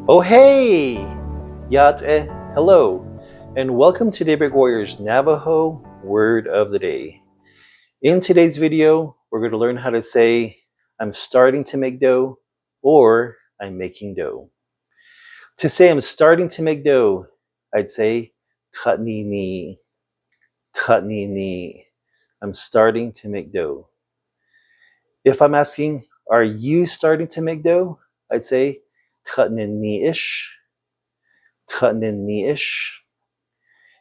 Oh hey! Yate, hello, and welcome to Daybreak Warriors Navajo Word of the Day. In today's video, we're going to learn how to say, I'm starting to make dough, or I'm making dough. To say I'm starting to make dough, I'd say, Tatni ni, Tatni ni. I'm starting to make dough. If I'm asking, are you starting to make dough? I'd say, Tatnin ni-ish, Tatnin ni-ish.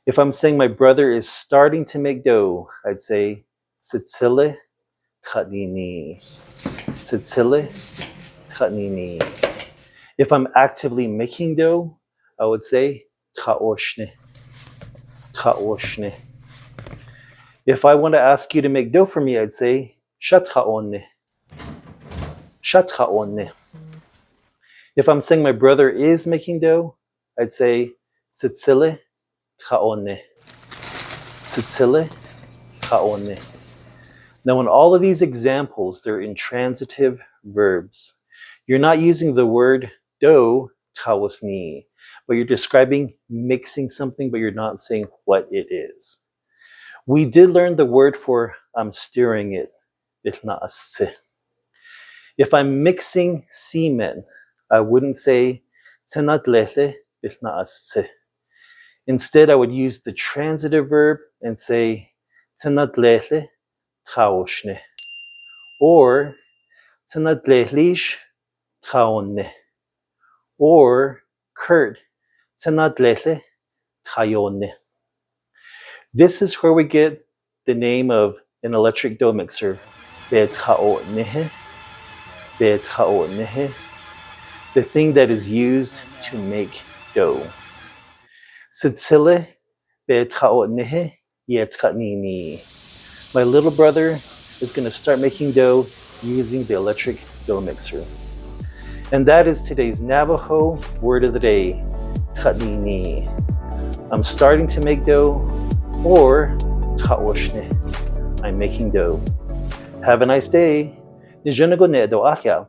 If I'm saying my brother is starting to make dough, I'd say, Sitsile, Tatni ni, Sitsile, Tatni ni. If I'm actively making dough, I would say, Ta'oshne, Ta'oshne. If I want to ask you to make dough for me, I'd say, Shata'onne, Shata'onne. If I'm saying my brother is making dough, I'd say, Sitsile, Ta'onne, Sitsile, Ta'onne. Now in all of these examples, they're intransitive verbs. You're not using the word dough, tawasni, but you're describing mixing something, but you're not saying what it is. We did learn the word for I'm stirring it, itna'as. If I'm mixing semen, I wouldn't say tsenatletle, itna'as. Instead, I would use the transitive verb and say tsenatletle, taoshne, or tsenatletlish, taonne, or Kurt, tsenatletle, tayonne. This is where we get the name of an electric dough mixer, be'taonnehe, be'taonnehe, the thing that is used to make dough. Sitsile be'taonnehe yetkatnini. My little brother is going to start making dough using the electric dough mixer. And that is today's Navajo word of the day, tatnini. I'm starting to make dough, or ta'oshne, I'm making dough. Have a nice day. Nijunago ne do akya.